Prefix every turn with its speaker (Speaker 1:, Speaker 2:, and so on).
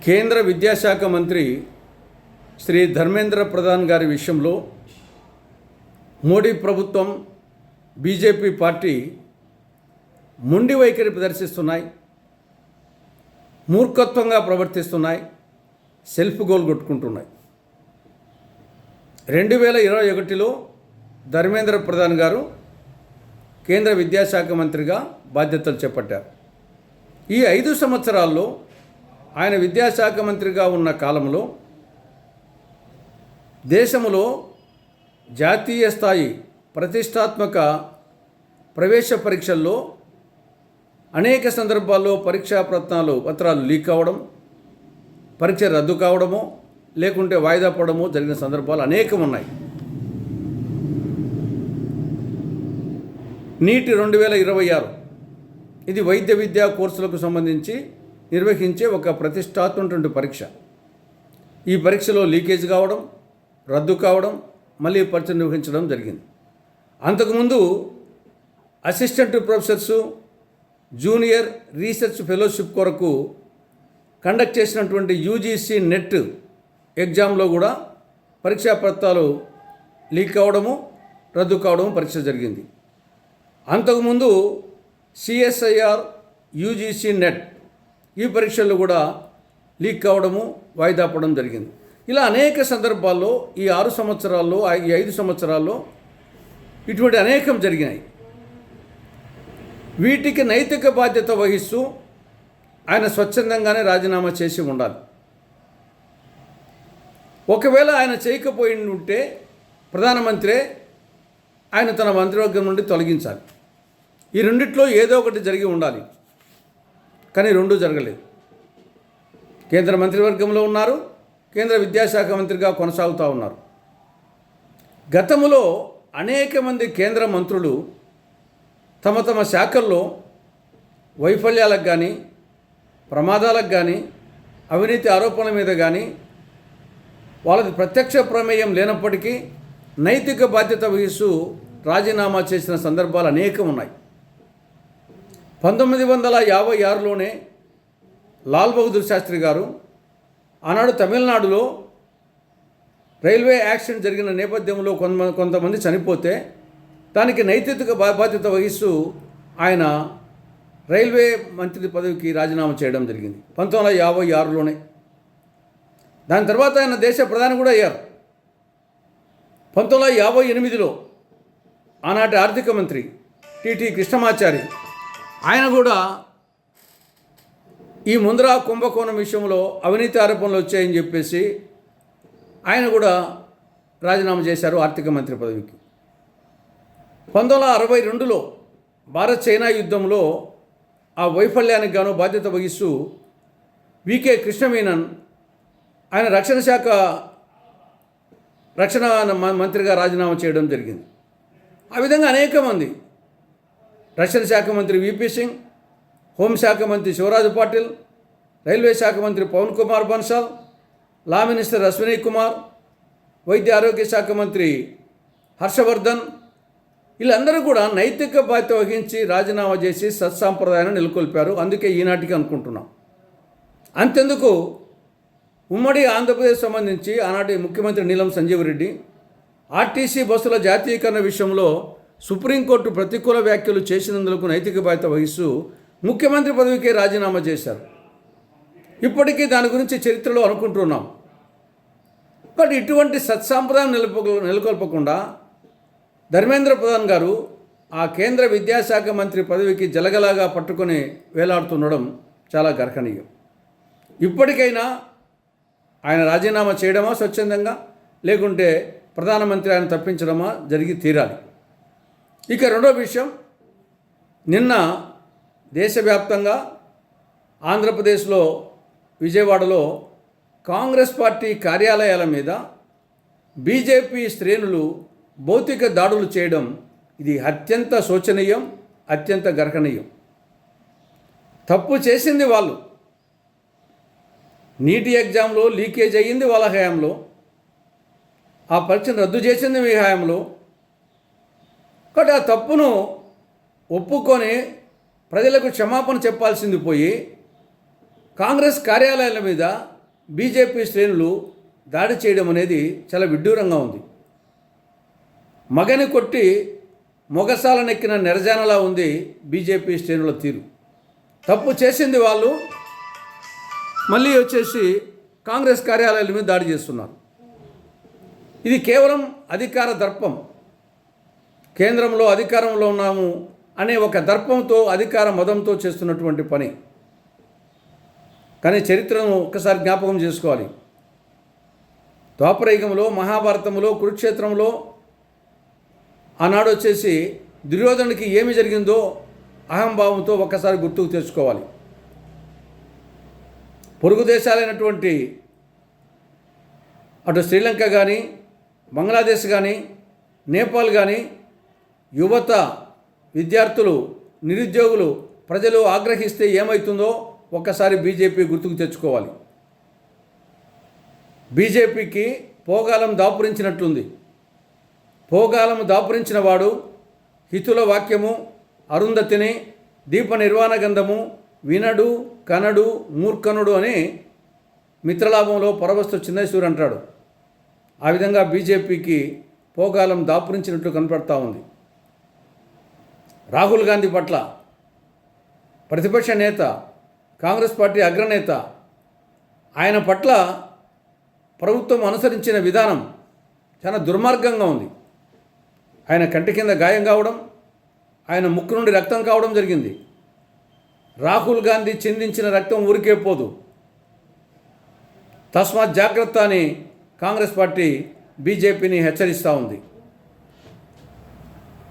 Speaker 1: కేంద్ర విద్యాశాఖ మంత్రి శ్రీ ధర్మేంద్ర ప్రధాన్ గారి విషయంలో మోడీ ప్రభుత్వం బీజేపీ పార్టీ మొండి వైఖరి ప్రదర్శిస్తున్నాయి, మూర్ఖత్వంగా ప్రవర్తిస్తున్నాయి, సెల్ఫ్ గోల్ కొట్టుకుంటున్నాయి. 2021లో ధర్మేంద్ర ప్రధాన్ గారు కేంద్ర విద్యాశాఖ మంత్రిగా బాధ్యతలు చేపట్టారు. ఈ 5 సంవత్సరాల్లో ఆయన విద్యాశాఖ మంత్రిగా ఉన్న కాలంలో దేశంలో జాతీయ స్థాయి ప్రతిష్టాత్మక ప్రవేశ పరీక్షల్లో అనేక సందర్భాల్లో పరీక్షా పత్రాలు లీక్ అవ్వడం, పరీక్ష రద్దు కావడము, లేకుంటే వాయిదా పడము జరిగిన సందర్భాలు అనేకం ఉన్నాయి. నీట్ 2026 ఇది వైద్య విద్యా కోర్సులకు సంబంధించి నిర్వహించే ఒక ప్రతిష్టాత్మకమైన పరీక్ష. ఈ పరీక్షలో లీకేజ్ కావడం, రద్దు కావడం, మళ్ళీ పరీక్ష నిర్వహించడం జరిగింది. అంతకుముందు assistant professors, junior research fellowship కొరకు కండక్ట్ చేసినటువంటి యూజీసీ నెట్ ఎగ్జామ్లో కూడా పరీక్షా పత్రాలు లీక్ కావడము, రద్దు కావడము పరీక్ష జరిగింది. అంతకుముందు సిఎస్ఐఆర్, యూజీసీ నెట్ ఈ పరీక్షల్లో కూడా లీక్ కావడము, వాయిదా పడడం జరిగింది. ఇలా అనేక సందర్భాల్లో ఈ 6 సంవత్సరాల్లో, ఈ 5 సంవత్సరాల్లో ఇటువంటి అనేకం జరిగినాయి. వీటికి నైతిక బాధ్యత వహిస్తూ ఆయన స్వచ్ఛందంగానే రాజీనామా చేసి ఉండాలి. ఒకవేళ ఆయన చేయకపోయి ఉంటే ప్రధానమంత్రే ఆయన తన మంత్రివర్గం నుండి తొలగించాలి. ఈ రెండిట్లో ఏదో ఒకటి జరిగి ఉండాలి. కానీ రెండూ జరగలేదు. కేంద్ర మంత్రివర్గంలో ఉన్నారు, కేంద్ర విద్యాశాఖ మంత్రిగా కొనసాగుతూ ఉన్నారు. గతంలో అనేక మంది కేంద్ర మంత్రులు తమ తమ శాఖల్లో వైఫల్యాలకు కానీ, ప్రమాదాలకు కానీ, అవినీతి ఆరోపణల మీద కానీ వాళ్ళది ప్రత్యక్ష ప్రమేయం లేనప్పటికీ నైతిక బాధ్యత వహిస్తూ రాజీనామా చేసిన సందర్భాలు అనేకం ఉన్నాయి. 1956లోనే లాల్ బహదూర్ శాస్త్రి గారు ఆనాడు తమిళనాడులో రైల్వే యాక్సిడెంట్ జరిగిన నేపథ్యంలో కొంతమంది చనిపోతే దానికి నైతిక బాధ్యత వహిస్తూ ఆయన రైల్వే మంత్రి పదవికి రాజీనామా చేయడం జరిగింది 1956లోనే. దాని తర్వాత ఆయన దేశ ప్రధాని కూడా అయ్యారు. 1958లో ఆనాటి ఆర్థిక మంత్రి టిటి కృష్ణమాచారి ఆయన కూడా ఈ ముంద్రా కుంభకోణం విషయంలో అవినీతి ఆరోపణలు వచ్చాయని చెప్పేసి ఆయన కూడా రాజీనామా చేశారు ఆర్థిక మంత్రి పదవికి. 1962లో భారత్ చైనా యుద్ధంలో ఆ వైఫల్యానికి గాను బాధ్యత వహిస్తూ వికే కృష్ణమేనన్ ఆయన రక్షణ మంత్రిగా రాజీనామా చేయడం జరిగింది. ఆ విధంగా అనేక మంది, రక్షణ శాఖ మంత్రి విపి సింగ్, హోంశాఖ మంత్రి శివరాజ్ పాటిల్, రైల్వే శాఖ మంత్రి పవన్ కుమార్ బన్సాల్, లా మినిస్టర్ అశ్విని కుమార్, వైద్య ఆరోగ్య శాఖ మంత్రి హర్షవర్ధన్, వీళ్ళందరూ కూడా నైతిక బాధ్యత వహించి రాజీనామా చేసి సత్సాంప్రదాయాన్ని నెలకొల్పారు. అందుకే ఈనాటికి అనుకుంటున్నాం. అంతెందుకు ఉమ్మడి ఆంధ్రప్రదేశ్ సంబంధించి ఆనాటి ముఖ్యమంత్రి నీలం సంజీవ్ రెడ్డి ఆర్టీసీ బస్సుల జాతీయకరణ విషయంలో సుప్రీంకోర్టు ప్రతికూల వ్యాఖ్యలు చేసినందుకు నైతిక బాధ్యత వహిస్తూ ముఖ్యమంత్రి పదవికే రాజీనామా చేశారు. ఇప్పటికీ దాని గురించి చరిత్రలో అనుకుంటున్నాం. బట్ ఇటువంటి సత్సాంప్రదాయం నెలకొల్పకుండా ధర్మేంద్ర ప్రధాన్ గారు ఆ కేంద్ర విద్యాశాఖ మంత్రి పదవికి జలగలాగా పట్టుకొని వేలాడుతుండడం చాలా గర్హనీయం. ఇప్పటికైనా ఆయన రాజీనామా చేయడమా స్వచ్ఛందంగా, లేకుంటే ప్రధానమంత్రి ఆయన తప్పించడమా జరిగి తీరాలి. ఇక రెండో విషయం, నిన్న దేశవ్యాప్తంగా ఆంధ్రప్రదేశ్లో విజయవాడలో కాంగ్రెస్ పార్టీ కార్యాలయాల మీద బీజేపీ శ్రేణులు భౌతిక దాడులు చేయడం ఇది అత్యంత శోచనీయం, అత్యంత గర్హనీయం. తప్పు చేసింది వాళ్ళు. నీటి ఎగ్జామ్లో లీకేజ్ అయ్యింది వాళ్ళ హయాంలో, ఆ పరీక్షను రద్దు చేసింది మీ హయాంలో. కాబట్టి ఆ తప్పును ఒప్పుకొని ప్రజలకు క్షమాపణ చెప్పాల్సింది పోయి కాంగ్రెస్ కార్యాలయాల మీద బీజేపీ శ్రేణులు దాడి చేయడం అనేది చాలా విడ్డూరంగా ఉంది. మగని కొట్టి మొగసాలనెక్కిన నెరజానలా ఉంది బీజేపీ శ్రేణుల తీరు. తప్పు చేసింది వాళ్ళు మళ్ళీ వచ్చేసి కాంగ్రెస్ కార్యాలయాల మీద దాడి చేస్తున్నారు. ఇది కేవలం అధికార దర్పం. కేంద్రంలో అధికారంలో ఉన్నాము అనే ఒక దర్పంతో, అధికార మదంతో చేస్తున్నటువంటి పని. కానీ చరిత్రను ఒక్కసారి జ్ఞాపకం చేసుకోవాలి. ద్వాపరయుగంలో, మహాభారతంలో, కురుక్షేత్రంలో ఆనాడు వచ్చేసి దుర్యోధనుడికి ఏమి జరిగిందో అహంభావంతో ఒక్కసారి గుర్తుకు తెచ్చుకోవాలి. పొరుగు దేశాలైనటువంటి అటు శ్రీలంక కానీ, బంగ్లాదేశ్ కానీ, నేపాల్ కానీ యువత, విద్యార్థులు, నిరుద్యోగులు, ప్రజలు ఆగ్రహిస్తే ఏమవుతుందో ఒక్కసారి బీజేపీ గుర్తుకు తెచ్చుకోవాలి. బీజేపీకి పోగాలం దాపురించినట్లుంది. పోగాలము దాపురించిన వాడు హితుల వాక్యము, అరుంధతిని, దీప నిర్వాణ గంధము వినడు, కనడు, మూర్ఖనుడు అని మిత్రలాభంలో పరవస్తు చిన్నేశ్వరు అంటాడు. ఆ విధంగా బీజేపీకి పోగాలం దాపురించినట్లు కనపడతా ఉంది. రాహుల్ గాంధీ పట్ల ప్రతిపక్ష నేత, కాంగ్రెస్ పార్టీ అగ్రనేత, ఆయన పట్ల ప్రభుత్వం అనుసరించిన విధానం చాలా దుర్మార్గంగా ఉంది. ఆయన కంటి కింద గాయం కావడం, ఆయన ముక్కు నుండి రక్తం కావడం జరిగింది. రాహుల్ గాంధీ చిందించిన రక్తం ఊరికే పోదు. తస్మాత్ జాగ్రత్త అని కాంగ్రెస్ పార్టీ బీజేపీని హెచ్చరిస్తూ ఉంది.